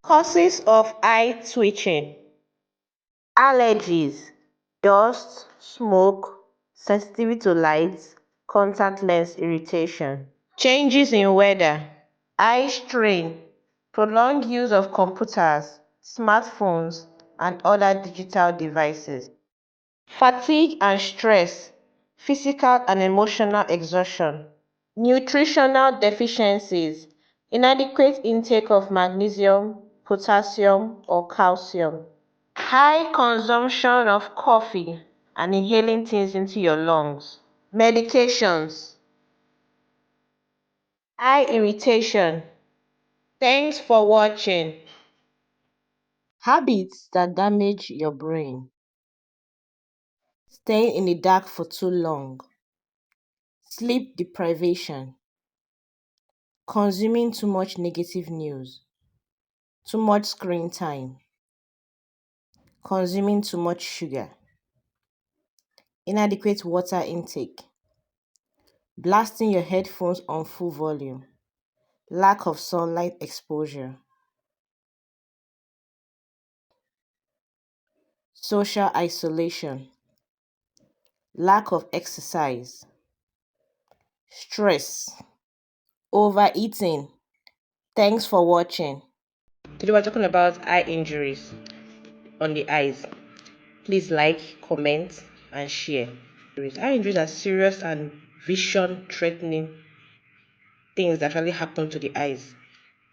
Causes of eye twitching: allergies, dust, smoke, sensitivity to light, contact lens irritation. Changes in weather: eye strain, prolonged use of computers, smartphones, and other digital devices. Fatigue and stress, physical and emotional exhaustion. Nutritional deficiencies: inadequate intake of magnesium, potassium, or calcium. High consumption of coffee and inhaling things into your lungs. Medications: eye irritation. Thanks for watching. Habits that damage your brain: staying in the dark for too long, sleep deprivation, consuming too much negative news, too much screen time, consuming too much sugar, inadequate water intake, blasting your headphones on full volume, lack of sunlight exposure, social isolation, lack of exercise, stress, overeating. Thanks for watching. Today we're talking about eye injuries on the eyes. Please like, comment, and share. Eye injuries are serious and vision-threatening things that actually happen to the eyes.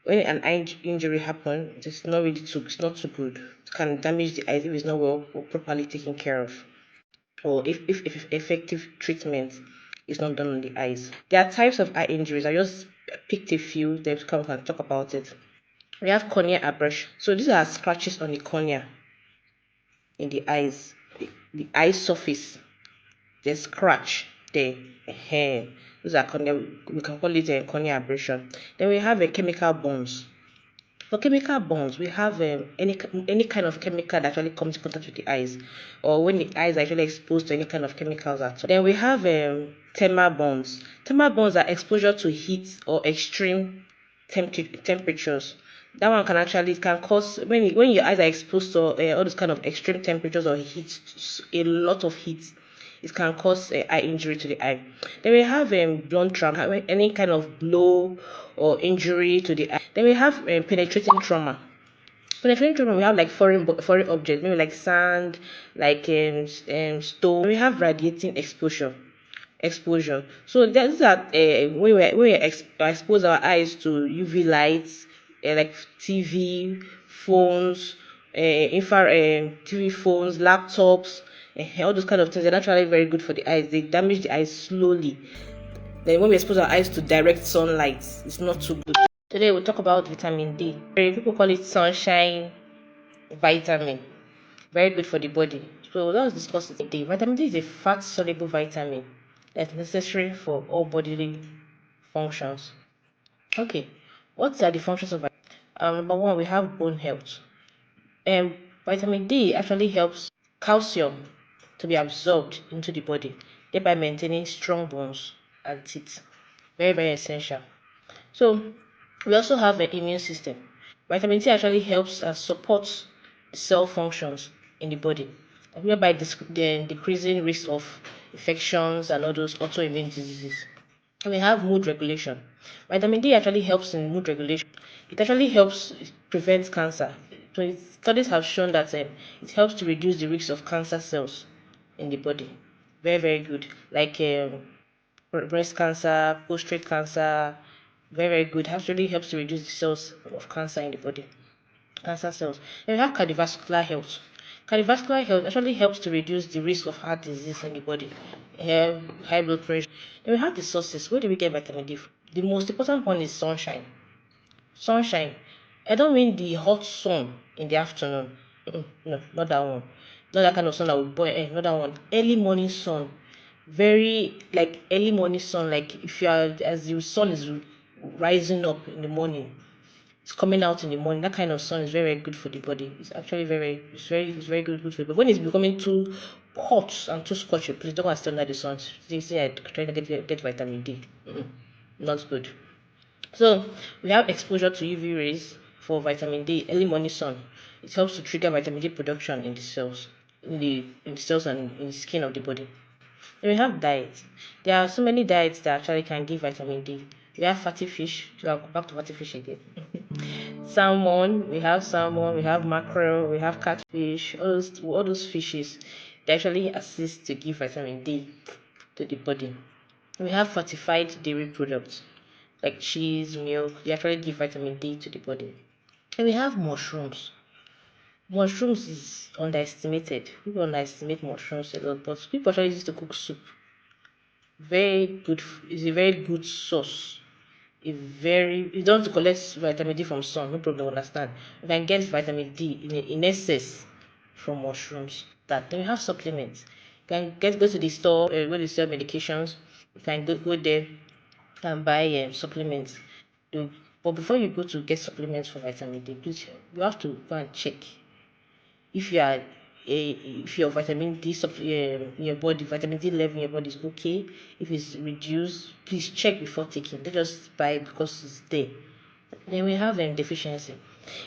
When an eye injury happens, it's not too good. It can damage the eyes if it's not well or properly taken care of, or if effective treatment is not done on the eyes. There are types of eye injuries. I just picked a few that we can talk about it. We have cornea abrasion. So these are scratches on the cornea in the eyes, the eye surface. There's scratch there. Those are cornea. We can call it a cornea abrasion. Then we have a chemical burns. For chemical burns, we have any kind of chemical that actually comes in contact with the eyes, or when the eyes are actually exposed to any kind of chemicals at all. Then we have thermal burns. Thermal burns are exposure to heat or extreme temperatures. That one can actually, it can cause, when your eyes are exposed to all those kind of extreme temperatures or heat, a lot of heat, it can cause eye injury to the eye. Then we have blunt trauma, any kind of blow or injury to the eye. Then we have penetrating trauma. Penetrating trauma, we have like foreign objects, maybe like sand, like stone. We have radiating exposure. So that's that expose our eyes to UV lights, like TV, phones, TV phones, laptops, all those kind of things. They're naturally very good for the eyes. They damage the eyes slowly. Then when we expose our eyes to direct sunlight, it's not too good. Today we'll talk about vitamin D. People call it sunshine vitamin. Very good for the body. So let's discuss it today. Vitamin D is a fat-soluble vitamin that's necessary for all bodily functions. Okay, what are the functions of vitamin D? Number one, we have bone health. Vitamin D actually helps calcium to be absorbed into the body, thereby maintaining strong bones and teeth. Very, very essential. So we also have an immune system. Vitamin D actually helps support cell functions in the body, thereby decreasing risk of infections and all those autoimmune diseases. And we have mood regulation. Vitamin D actually helps in mood regulation. It actually helps prevent cancer. So studies have shown that it helps to reduce the risk of cancer cells in the body. Very, very good. Like breast cancer, prostate cancer, very, very good. Actually helps to reduce the cells of cancer in the body, cancer cells. Then we have cardiovascular health. Cardiovascular health actually helps to reduce the risk of heart disease in the body, high blood pressure. Then we have the sources. Where do we get vitamin D from? The most important one is sunshine. Sunshine. I don't mean the hot sun in the afternoon. No, not that one. Not that kind of sun that will boil. Not that one. Early morning sun. Very like early morning sun. Like if you are as the sun is rising up in the morning, it's coming out in the morning. That kind of sun is very, very good for the body. It's actually it's very good for the body. But when it's becoming too hot and too scorchy, please don't go and stand under the sun. They say I try to get vitamin D. Not good. So we have exposure to UV rays, for vitamin D, early morning sun. It helps to trigger vitamin D production in the cells, in the cells and in the skin of the body. Then we have diet. There are so many diets that actually can give vitamin D. We have fatty fish. So I'll go back to fatty fish again. Salmon, we have mackerel, we have catfish, all those fishes, they actually assist to give vitamin D to the body. We have fortified dairy products like cheese, milk, they actually give vitamin D to the body. And we have mushrooms. Mushrooms is underestimated. People underestimate mushrooms a lot, but people actually use to cook soup. Very good, it's a very good source. You don't have to collect vitamin D from sun, no problem, understand. You can get vitamin D in excess from mushrooms. That then you have supplements. You can go to the store where they sell medications. You can go there and buy supplements. But before you go to get supplements for vitamin D, please you have to go and check if you are if your vitamin D in your body, vitamin D level in your body is okay. If it's reduced, please check before taking. Don't just buy it because it's there. Then we have deficiency.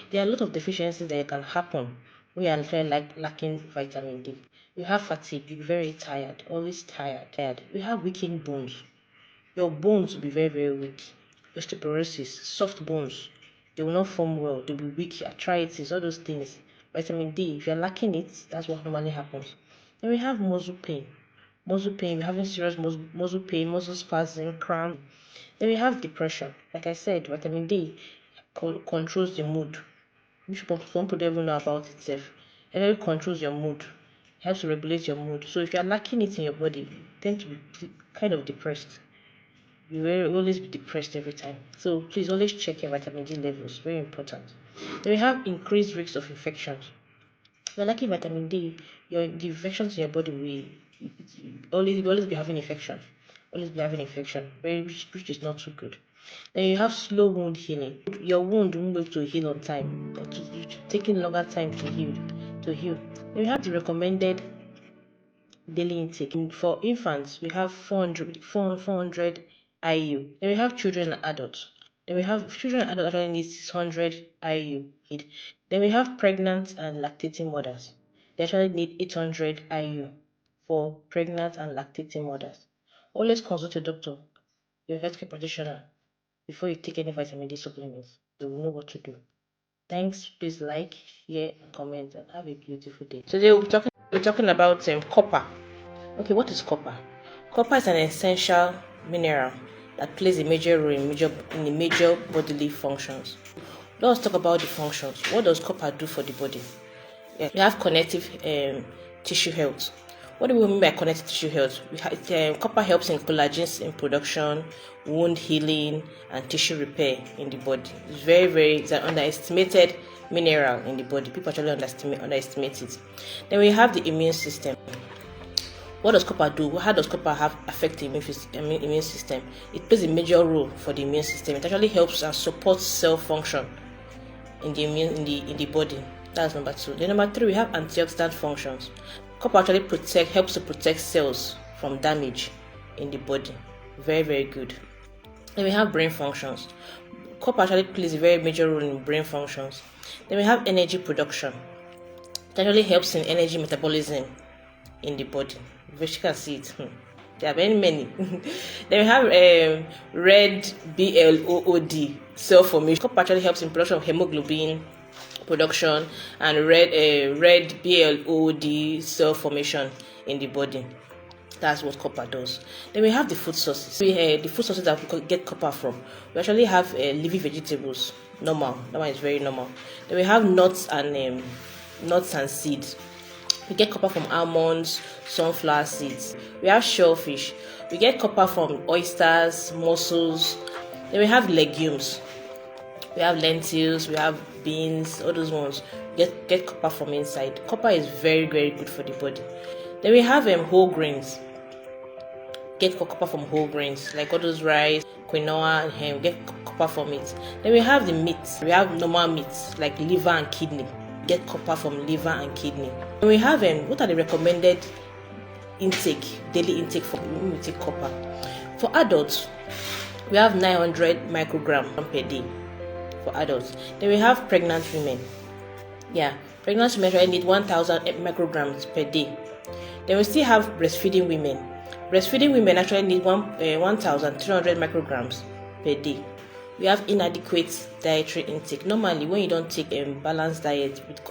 There are a lot of deficiencies that can happen when you are like lacking vitamin D. You have fatigue, you're very tired, always tired. You have weakened bones. Your bones will be very, very weak. Osteoporosis, soft bones, they will not form well, they'll be weak, arthritis, all those things. Vitamin D, if you're lacking it, that's what normally happens. Then we have muscle pain. Muscle pain, we're having serious muscle pain, muscle spasm, cramp. Then we have depression. Like I said, vitamin D controls the mood. Which some people don't even know about itself. It really controls your mood, helps to regulate your mood. So if you're lacking it in your body, you tend to be kind of depressed. You will always be depressed every time. So please always check your vitamin D levels. Very important. Then we have increased risks of infections. If you're lacking vitamin D, the infections in your body will always be having infection. Always be having infection. Which is not too good. Then you have slow wound healing. Your wound won't be able to heal on time. It's taking longer time to heal. Then you have the recommended daily intake. For infants, we have 400 IU. Then we have children and adults. Then we have children and adults actually need 600 IU. Then we have pregnant and lactating mothers. They actually need 800 IU for pregnant and lactating mothers. Always consult your doctor, your healthcare practitioner, before you take any vitamin D supplements. They will know what to do. Thanks. Please like, share, and comment, and have a beautiful day. Today we're talking about copper. Okay, what is copper? Copper is an essential mineral that plays a major role in the major bodily functions. Let's talk about the functions. What does copper do for the body? Yeah, we have connective tissue health. What do we mean by connective tissue health? Copper helps in collagen in production, wound healing, and tissue repair in the body. It's an underestimated mineral in the body. People actually underestimate it. Then we have the immune system. What does copper do? How does copper affect the immune system? It plays a major role for the immune system. It actually helps and supports cell function in the body. That's number 2. Then number 3, we have antioxidant functions. Copper actually helps to protect cells from damage in the body. Very, very good. Then we have brain functions. Copper actually plays a very major role in brain functions. Then we have energy production. It actually helps in energy metabolism in the body. Which you can see it. There are many. Then we have red blood cell formation. Copper actually helps in production of hemoglobin production and red blood cell formation in the body. That's what copper does. Then we have the food sources. The food sources that we get copper from. We actually have leafy vegetables. Normal. That one is very normal. Then we have nuts and seeds. We get copper from almonds, sunflower seeds. We have shellfish. We get copper from oysters, mussels. Then we have legumes. We have lentils, we have beans, all those ones. Get copper from inside. Copper is very, very good for the body. Then we have whole grains. Get copper from whole grains, like all those rice, quinoa, and get copper from it. Then we have the meats. We have normal meats, like liver and kidney. Get copper from liver and kidney. And we have what are the recommended daily intake for when we take copper? For adults, we have 900 microgram per day for adults. Then we have pregnant women. Yeah, pregnant women actually need 1,000 micrograms per day. Then we still have breastfeeding women. Breastfeeding women actually need 1,300 micrograms per day. We have inadequate dietary intake. Normally, when you don't take a balanced diet with,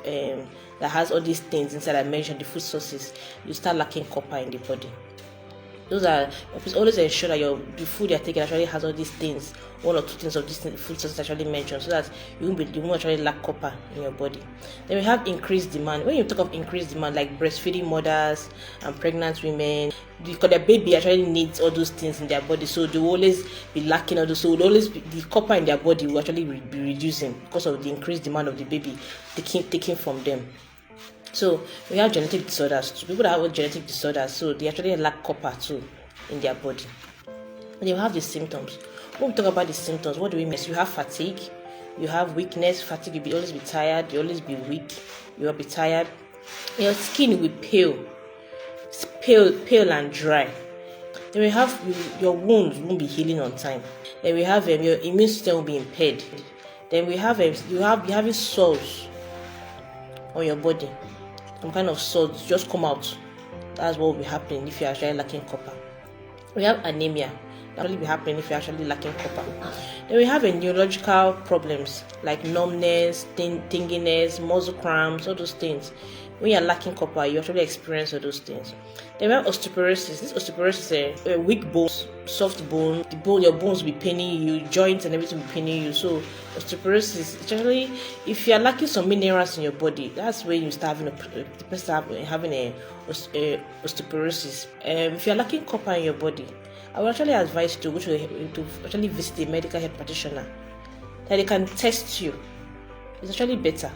that has all these things inside I mentioned, the food sources, you start lacking copper in the body. Those are, always ensure that the food you're taking actually has all these things, one or two things of these food sources actually mentioned, so that you won't actually lack copper in your body. Then we have increased demand. When you talk of increased demand, like breastfeeding mothers and pregnant women, because their baby actually needs all those things in their body, so they will always be lacking all those. So the copper in their body will actually be reducing because of the increased demand of the baby taken from them. So we have genetic disorders. People that have genetic disorders, so they actually lack copper too in their body. And you have the symptoms. When we talk about the symptoms, what do we mean? You have fatigue, you have weakness. Fatigue, you'll always be tired, you'll always be weak, you'll be tired. Your skin will be pale and dry. Then we have your wounds won't be healing on time. Then we have your immune system will be impaired. Then we have you having sores on your body. Some kind of sores just come out. That's what will be happening if you're actually lacking copper. We have anemia. That will be happening if you're actually lacking copper. Then we have neurological problems like numbness, tinginess, muscle cramps, all those things. When you're lacking copper, you actually experience all those things. Then we have osteoporosis. This osteoporosis is weak bones, soft bone. Your bones will be paining you, joints and everything will be paining you. So osteoporosis, actually, if you are lacking some minerals in your body, that's where you start having a osteoporosis. If you are lacking copper in your body, I would actually advise you to actually visit a medical health practitioner, that they can test you. It's actually better.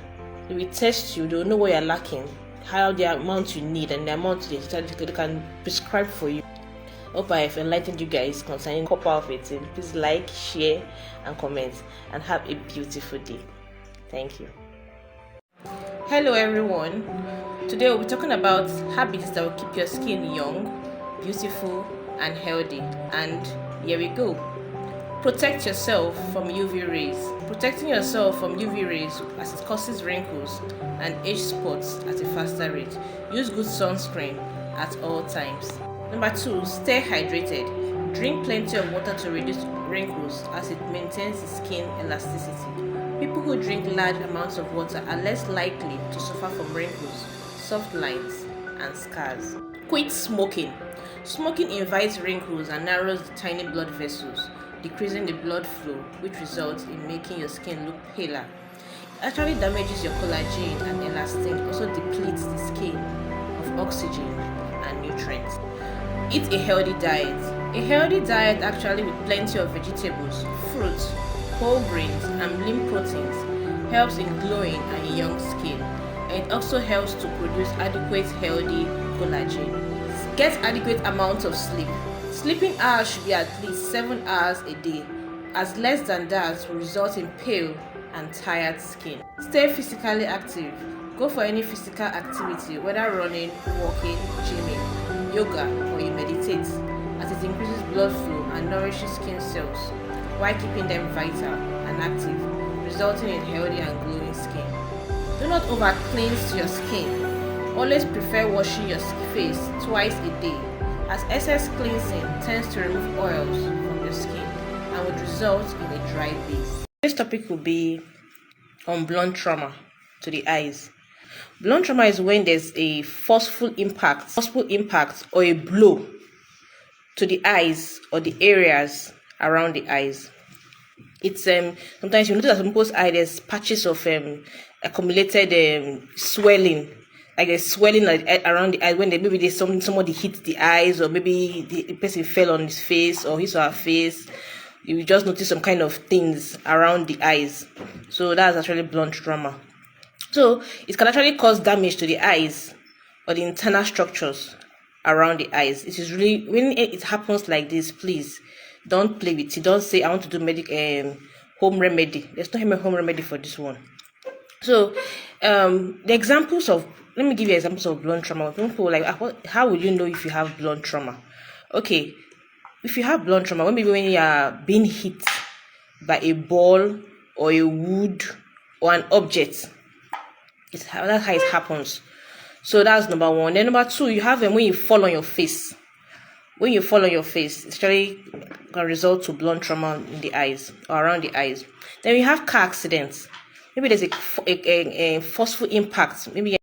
They will test you, they will know what you're lacking, how the amount you need, and the amount they can prescribe for you. Hope I have enlightened you guys concerning copper of 18. Please like, share, and comment, and have a beautiful day. Thank you. Hello everyone. Today we'll be talking about habits that will keep your skin young, beautiful, and healthy. And here we go. Protect yourself from UV rays. Protecting yourself from UV rays, as it causes wrinkles and age spots at a faster rate. Use good sunscreen at all times. Number 2, stay hydrated. Drink plenty of water to reduce wrinkles, as it maintains the skin elasticity. People who drink large amounts of water are less likely to suffer from wrinkles, soft lines, and scars. Quit smoking. Smoking invites wrinkles and narrows the tiny blood vessels, decreasing the blood flow, which results in making your skin look paler. It actually damages your collagen and elastin, also depletes the skin of oxygen and nutrients. Eat a healthy diet. A healthy diet actually with plenty of vegetables, fruits, whole grains, and lean proteins helps in glowing and young skin. And it also helps to produce adequate healthy collagen. Get adequate amounts of sleep. Sleeping hours should be at least 7 hours a day, as less than that will result in pale and tired skin. Stay physically active. Go for any physical activity, whether running, walking, gymming, yoga, or you meditate, as it increases blood flow and nourishes skin cells while keeping them vital and active, resulting in healthy and glowing skin. Do not over cleanse your skin. Always prefer washing your face twice a day, as excess cleansing tends to remove oils from your skin and would result in a dry base. This topic will be on blunt trauma to the eyes. Blunt trauma is when there's a forceful impact or a blow to the eyes or the areas around the eyes. It's sometimes you notice that some people's eye there's patches of accumulated swelling. Like there's swelling around the eye when maybe somebody hit the eyes, or maybe the person fell on his face or his or her face. You just notice some kind of things around the eyes. So that's actually blunt trauma. So it can actually cause damage to the eyes or the internal structures around the eyes. It is really, when it happens like this, please don't play with it. Don't say I want to do home remedy. There's no home remedy for this one. So let me give you examples of blunt trauma. People like, how will you know if you have blunt trauma? Okay, if you have blunt trauma, maybe when you are being hit by a ball or a wood or an object. That's how it happens. So that's number one. Then number two, you have when you fall on your face. When you fall on your face, it's actually can result to blunt trauma in the eyes or around the eyes. Then you have car accidents. Maybe there's a forceful impact. Maybe